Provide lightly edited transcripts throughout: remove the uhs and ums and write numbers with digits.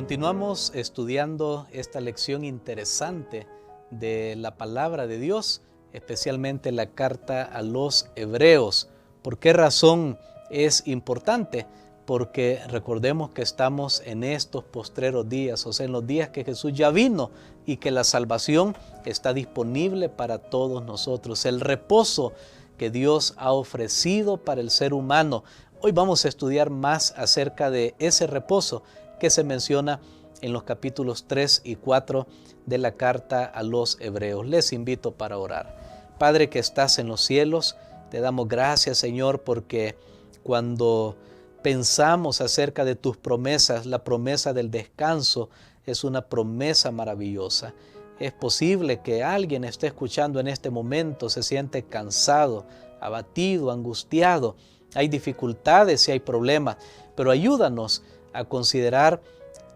Continuamos estudiando esta lección interesante de la palabra de Dios, especialmente la carta a los Hebreos. ¿Por qué razón es importante? Porque recordemos que estamos en estos postreros días, o sea, en los días que Jesús ya vino y que la salvación está disponible para todos nosotros. El reposo que Dios ha ofrecido para el ser humano. Hoy vamos a estudiar más acerca de ese reposo que se menciona en los capítulos 3 y 4 de la carta a los Hebreos. Les invito para orar. Padre que estás en los cielos, te damos gracias, Señor, porque cuando pensamos acerca de tus promesas, la promesa del descanso es una promesa maravillosa. Es posible que alguien esté escuchando en este momento, se siente cansado, abatido, angustiado. Hay dificultades y hay problemas, pero ayúdanos a considerar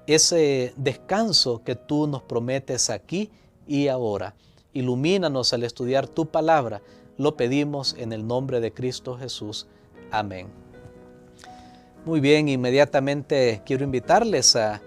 ese descanso que tú nos prometes aquí y ahora. Ilumínanos al estudiar tu palabra. Lo pedimos en el nombre de Cristo Jesús. Amén. Muy bien, inmediatamente quiero invitarles a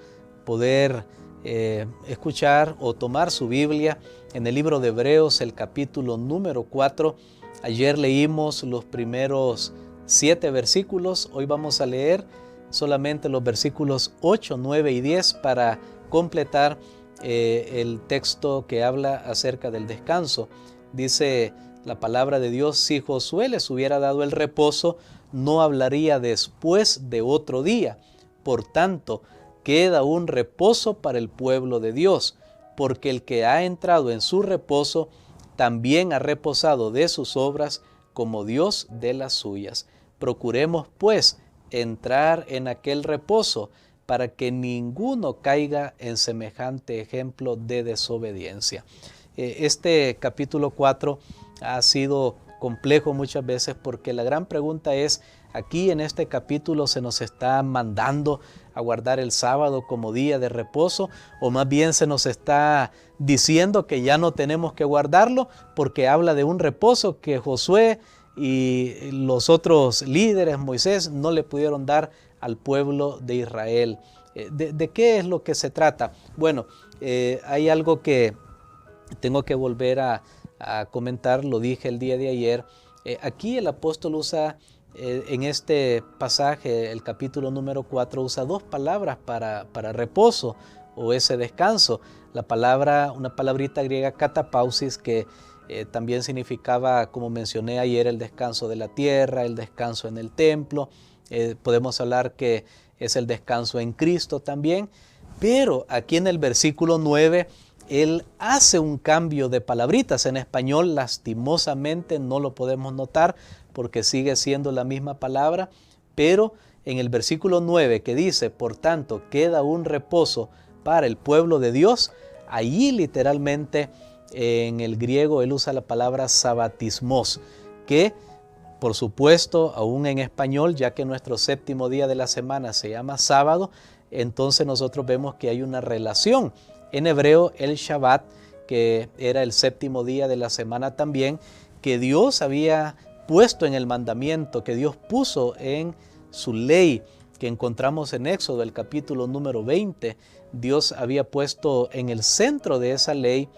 poder escuchar o tomar su Biblia en el libro de Hebreos, el capítulo número 4. Ayer leímos los primeros 7 versículos. Hoy vamos a leer solamente los versículos 8, 9 y 10 para completar el texto que habla acerca del descanso. Dice la palabra de Dios: si Josué les hubiera dado el reposo, no hablaría después de otro día. Por tanto, queda un reposo para el pueblo de Dios, porque el que ha entrado en su reposo también ha reposado de sus obras, como Dios de las suyas. Procuremos, pues, entrar en aquel reposo, para que ninguno caiga en semejante ejemplo de desobediencia. Este capítulo 4 ha sido complejo muchas veces, porque la gran pregunta es: aquí en este capítulo se nos está mandando a guardar el sábado como día de reposo, o más bien se nos está diciendo que ya no tenemos que guardarlo, porque habla de un reposo que Josué y los otros líderes, Moisés, no le pudieron dar al pueblo de Israel. ¿De qué es lo que se trata? Bueno, hay algo que tengo que volver a comentar, lo dije el día de ayer. Aquí el apóstol usa, en este pasaje, el capítulo número 4, usa dos palabras para reposo o ese descanso. La palabra, una palabrita griega, katapausis, que también significaba, como mencioné ayer, el descanso de la tierra, el descanso en el templo. Podemos hablar que es el descanso en Cristo también. Pero aquí en el versículo 9, él hace un cambio de palabritas. En español, lastimosamente, no lo podemos notar porque sigue siendo la misma palabra. Pero en el versículo 9, que dice: por tanto, queda un reposo para el pueblo de Dios, allí literalmente en el griego él usa la palabra sabatismos, que por supuesto aún en español, ya que nuestro séptimo día de la semana se llama sábado, entonces nosotros vemos que hay una relación. En hebreo, el Shabbat, que era el séptimo día de la semana también, que Dios había puesto en el mandamiento, que Dios puso en su ley, que encontramos en Éxodo, el capítulo número 20, Dios había puesto en el centro de esa ley,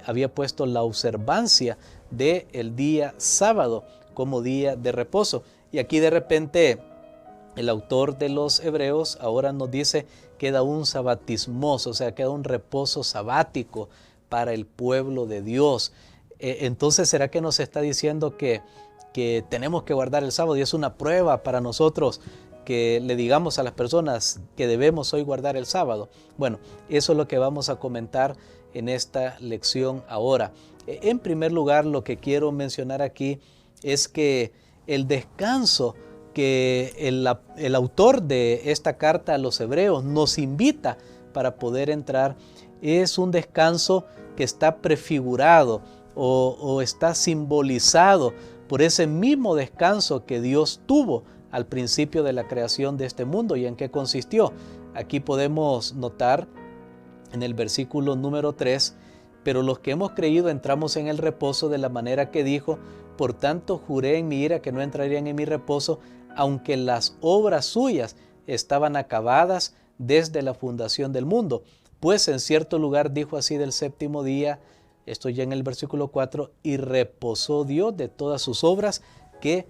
había puesto la observancia del día sábado como día de reposo. Y aquí de repente el autor de los Hebreos ahora nos dice: queda un sabatismos, o sea, queda un reposo sabático para el pueblo de Dios. Entonces, ¿será que nos está diciendo que tenemos que guardar el sábado y es una prueba para nosotros que le digamos a las personas que debemos hoy guardar el sábado? Bueno, eso es lo que vamos a comentar en esta lección ahora. En primer lugar, lo que quiero mencionar aquí es que el descanso que el autor de esta carta a los Hebreos nos invita para poder entrar es un descanso que está prefigurado o está simbolizado por ese mismo descanso que Dios tuvo al principio de la creación de este mundo. ¿Y en qué consistió? Aquí podemos notar en el versículo número 3: pero los que hemos creído entramos en el reposo de la manera que dijo: por tanto juré en mi ira que no entrarían en mi reposo, aunque las obras suyas estaban acabadas desde la fundación del mundo. Pues en cierto lugar dijo así del séptimo día, esto ya en el versículo 4, y reposó Dios de todas sus obras que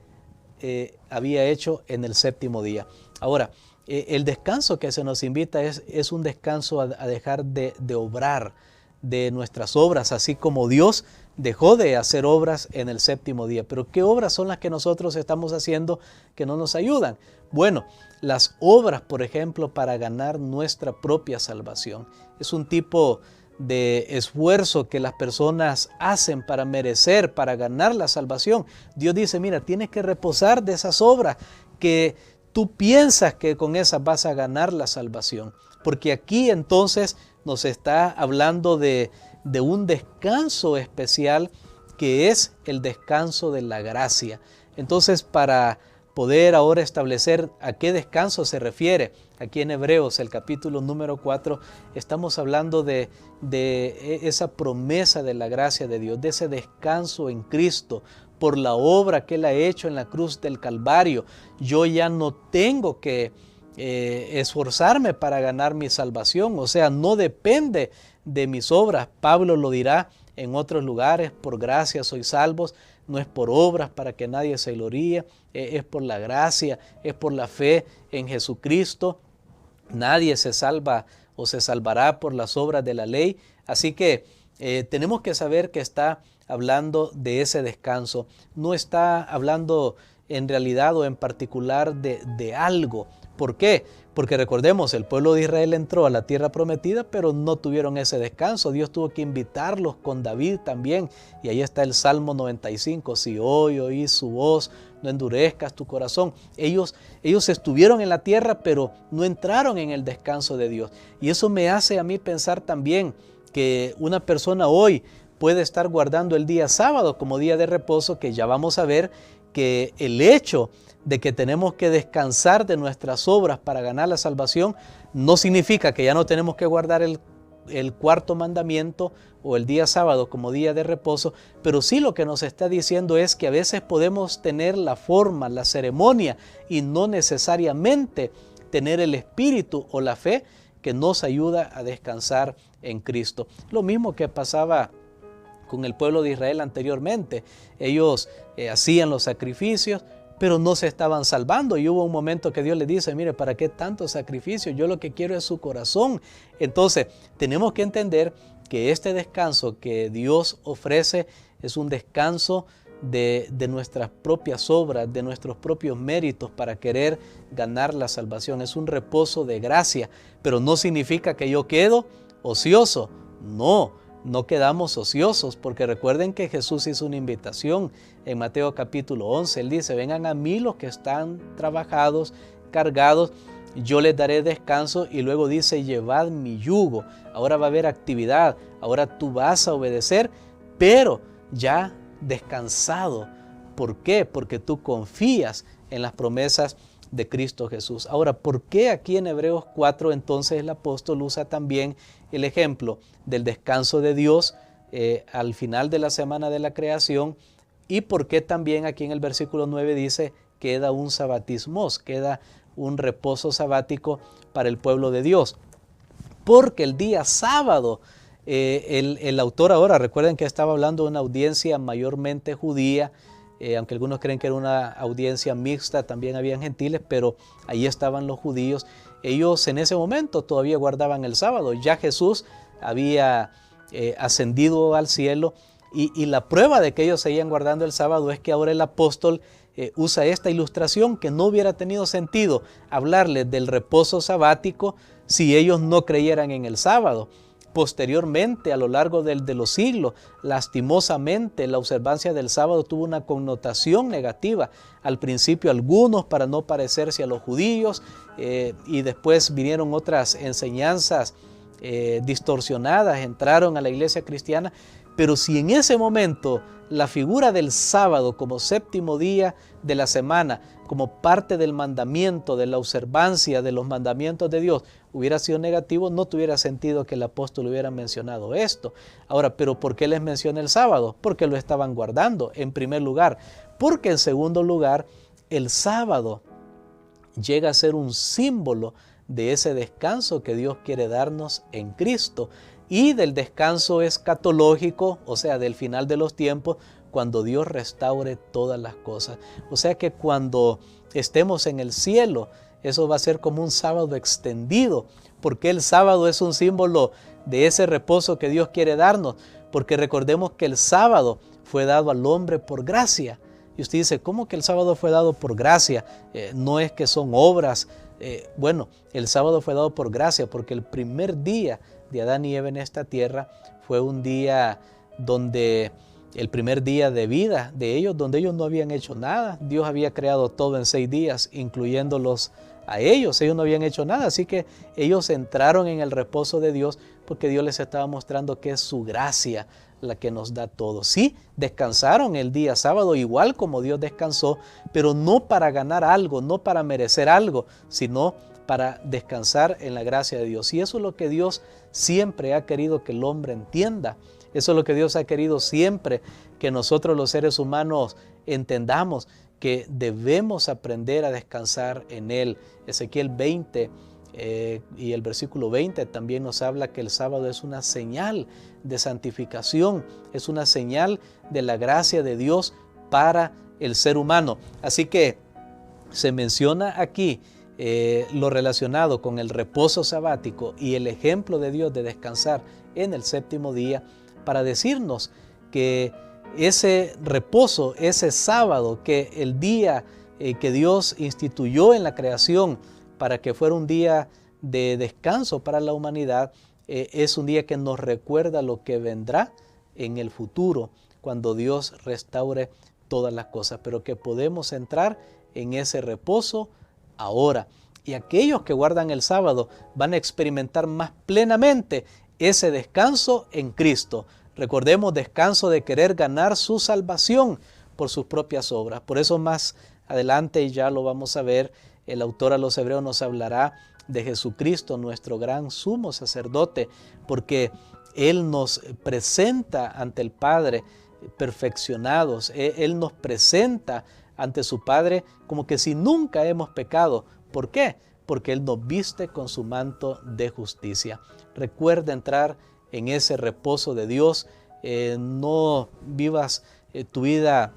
había hecho en el séptimo día. Ahora, el descanso que se nos invita es un descanso a dejar de obrar de nuestras obras, así como Dios dejó de hacer obras en el séptimo día. Pero ¿qué obras son las que nosotros estamos haciendo que no nos ayudan? Bueno, las obras, por ejemplo, para ganar nuestra propia salvación. Es un tipo de esfuerzo que las personas hacen para merecer, para ganar la salvación. Dios dice, mira, tienes que reposar de esas obras que tú piensas que con esas vas a ganar la salvación. Porque aquí entonces nos está hablando de un descanso especial que es el descanso de la gracia. Entonces, para poder ahora establecer a qué descanso se refiere, aquí en Hebreos, el capítulo número 4, estamos hablando de esa promesa de la gracia de Dios, de ese descanso en Cristo, por la obra que Él ha hecho en la cruz del Calvario. Yo ya no tengo que esforzarme para ganar mi salvación, o sea, no depende de mis obras. Pablo lo dirá en otros lugares, por gracia sois salvos, no es por obras para que nadie se gloríe, es por la gracia, es por la fe en Jesucristo. Nadie se salva o se salvará por las obras de la ley. Así que tenemos que saber que está hablando de ese descanso. No está hablando en realidad o en particular de algo. ¿Por qué? Porque recordemos, el pueblo de Israel entró a la tierra prometida, pero no tuvieron ese descanso. Dios tuvo que invitarlos con David también. Y ahí está el Salmo 95. Si hoy oís su voz, no endurezcas tu corazón. Ellos estuvieron en la tierra, pero no entraron en el descanso de Dios. Y eso me hace a mí pensar también que una persona hoy puede estar guardando el día sábado como día de reposo, que ya vamos a ver que el hecho de que tenemos que descansar de nuestras obras para ganar la salvación no significa que ya no tenemos que guardar el cuarto mandamiento o el día sábado como día de reposo, pero sí lo que nos está diciendo es que a veces podemos tener la forma, la ceremonia y no necesariamente tener el espíritu o la fe que nos ayuda a descansar en Cristo. Lo mismo que pasaba con el pueblo de Israel anteriormente. Ellos hacían los sacrificios, pero no se estaban salvando. Y hubo un momento que Dios les dice, mire, ¿para qué tanto sacrificio? Yo lo que quiero es su corazón. Entonces, tenemos que entender que este descanso que Dios ofrece es un descanso de nuestras propias obras, de nuestros propios méritos para querer ganar la salvación. Es un reposo de gracia, pero no significa que yo quedo ocioso. No quedamos ociosos, porque recuerden que Jesús hizo una invitación en Mateo capítulo 11. Él dice, vengan a mí los que están trabajados, cargados, yo les daré descanso. Y luego dice, llevad mi yugo. Ahora va a haber actividad, ahora tú vas a obedecer, pero ya descansado. ¿Por qué? Porque tú confías en las promesas de Cristo Jesús. Ahora, ¿por qué aquí en Hebreos 4 entonces el apóstol usa también el ejemplo del descanso de Dios al final de la semana de la creación? ¿Y por qué también aquí en el versículo 9 dice, queda un sabatismos, queda un reposo sabático para el pueblo de Dios? Porque el día sábado, el autor ahora, recuerden que estaba hablando de una audiencia mayormente judía, aunque algunos creen que era una audiencia mixta, también habían gentiles, pero ahí estaban los judíos. Ellos en ese momento todavía guardaban el sábado. Ya Jesús había ascendido al cielo y la prueba de que ellos seguían guardando el sábado es que ahora el apóstol usa esta ilustración, que no hubiera tenido sentido hablarles del reposo sabático si ellos no creyeran en el sábado. Posteriormente, a lo largo de los siglos, lastimosamente, la observancia del sábado tuvo una connotación negativa. Al principio algunos, para no parecerse a los judíos, y después vinieron otras enseñanzas distorsionadas, entraron a la iglesia cristiana. Pero si en ese momento la figura del sábado como séptimo día de la semana, como parte del mandamiento, de la observancia de los mandamientos de Dios, hubiera sido negativo, no tuviera sentido que el apóstol hubiera mencionado esto. Ahora, ¿pero por qué les menciona el sábado? Porque lo estaban guardando, en primer lugar. Porque en segundo lugar, el sábado llega a ser un símbolo de ese descanso que Dios quiere darnos en Cristo y del descanso escatológico, o sea, del final de los tiempos, cuando Dios restaure todas las cosas. O sea que cuando estemos en el cielo, eso va a ser como un sábado extendido, porque el sábado es un símbolo de ese reposo que Dios quiere darnos, porque recordemos que el sábado fue dado al hombre por gracia. Y usted dice, ¿cómo que el sábado fue dado por gracia? No es que son obras. Bueno, el sábado fue dado por gracia, porque el primer día de Adán y Eva en esta tierra fue un día donde el primer día de vida de ellos, donde ellos no habían hecho nada. Dios había creado todo en 6 días, incluyéndolos a ellos. Ellos no habían hecho nada, así que ellos entraron en el reposo de Dios porque Dios les estaba mostrando que es su gracia la que nos da todo. Sí, descansaron el día sábado igual como Dios descansó, pero no para ganar algo, no para merecer algo, sino para descansar en la gracia de Dios. Y eso es lo que Dios siempre ha querido que el hombre entienda. Eso es lo que Dios ha querido siempre que nosotros los seres humanos entendamos, que debemos aprender a descansar en Él. Ezequiel 20 y el versículo 20 también nos habla que el sábado es una señal de santificación, es una señal de la gracia de Dios para el ser humano. Así que se menciona aquí lo relacionado con el reposo sabático y el ejemplo de Dios de descansar en el séptimo día para decirnos que ese reposo, ese sábado, que el día que Dios instituyó en la creación para que fuera un día de descanso para la humanidad, es un día que nos recuerda lo que vendrá en el futuro cuando Dios restaure todas las cosas, pero que podemos entrar en ese reposo ahora. Y aquellos que guardan el sábado van a experimentar más plenamente ese descanso en Cristo. Recordemos, descanso de querer ganar su salvación por sus propias obras. Por eso más adelante, y ya lo vamos a ver, el autor a los Hebreos nos hablará de Jesucristo, nuestro gran sumo sacerdote, porque Él nos presenta ante el Padre perfeccionados. Él nos presenta ante su Padre como que si nunca hemos pecado. ¿Por qué? Porque Él nos viste con su manto de justicia. Recuerda entrar en ese reposo de Dios. No vivas tu vida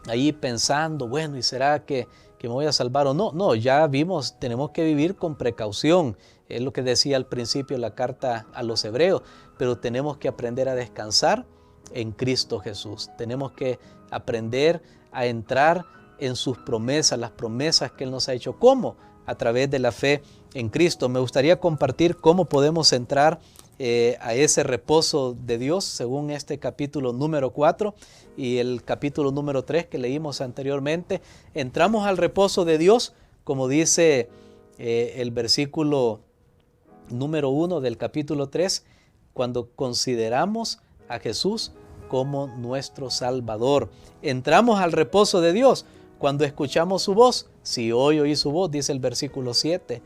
ahí pensando, bueno, ¿y será que me voy a salvar o no? No, ya vimos, tenemos que vivir con precaución. Es lo que decía al principio la carta a los Hebreos, pero tenemos que aprender a descansar en Cristo Jesús. Tenemos que aprender a entrar en sus promesas, las promesas que Él nos ha hecho. ¿Cómo? A través de la fe en Cristo. Me gustaría compartir cómo podemos entrar a ese reposo de Dios según este capítulo número 4 y el capítulo número 3 que leímos anteriormente. Entramos al reposo de Dios, como dice el versículo número 1 del capítulo 3, cuando consideramos a Jesús como nuestro Salvador. Entramos al reposo de Dios cuando escuchamos su voz. Si hoy oí su voz, dice el versículo 7.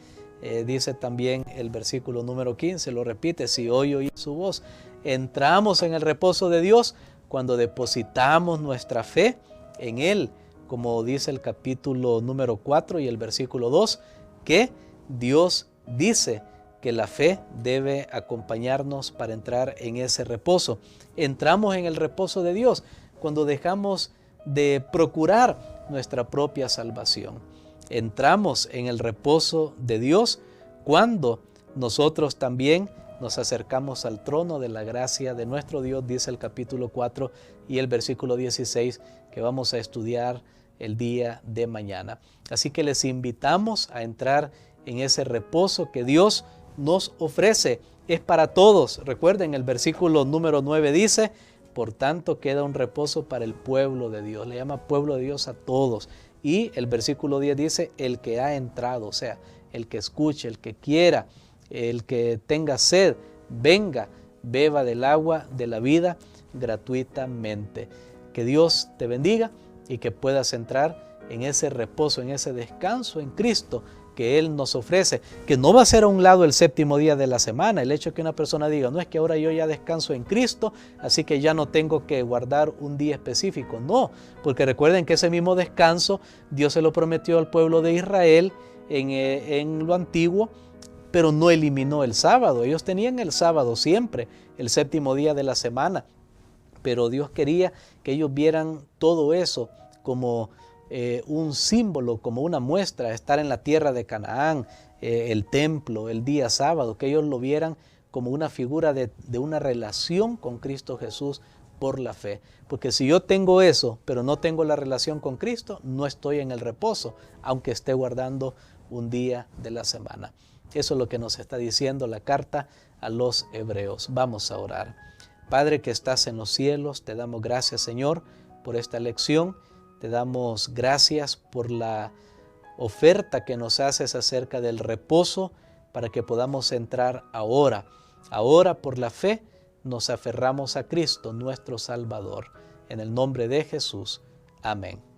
Dice también el versículo número 15, lo repite, si hoy oí su voz. Entramos en el reposo de Dios cuando depositamos nuestra fe en Él, como dice el capítulo número 4 y el versículo 2, que Dios dice que la fe debe acompañarnos para entrar en ese reposo. Entramos en el reposo de Dios cuando dejamos de procurar nuestra propia salvación. Entramos en el reposo de Dios cuando nosotros también nos acercamos al trono de la gracia de nuestro Dios, dice el capítulo 4 y el versículo 16 que vamos a estudiar el día de mañana. Así que les invitamos a entrar en ese reposo que Dios nos ofrece. Es para todos. Recuerden, el versículo número 9 dice, por tanto queda un reposo para el pueblo de Dios. Le llama pueblo de Dios a todos. Y el versículo 10 dice, el que ha entrado, o sea, el que escuche, el que quiera, el que tenga sed, venga, beba del agua de la vida gratuitamente. Que Dios te bendiga y que puedas entrar en ese reposo, en ese descanso en Cristo que Él nos ofrece, que no va a ser a un lado el séptimo día de la semana. El hecho de que una persona diga, no es que ahora yo ya descanso en Cristo, así que ya no tengo que guardar un día específico. No, porque recuerden que ese mismo descanso Dios se lo prometió al pueblo de Israel en lo antiguo, pero no eliminó el sábado. Ellos tenían el sábado siempre, el séptimo día de la semana, pero Dios quería que ellos vieran todo eso como un símbolo, como una muestra, estar en la tierra de Canaán, el templo, el día sábado, que ellos lo vieran como una figura de una relación con Cristo Jesús por la fe. Porque si yo tengo eso, pero no tengo la relación con Cristo, no estoy en el reposo, aunque esté guardando un día de la semana. Eso es lo que nos está diciendo la carta a los hebreos. Vamos a orar. Padre que estás en los cielos, te damos gracias, Señor, por esta lección. Te damos gracias por la oferta que nos haces acerca del reposo para que podamos entrar ahora. Ahora, por la fe, nos aferramos a Cristo, nuestro Salvador. En el nombre de Jesús. Amén.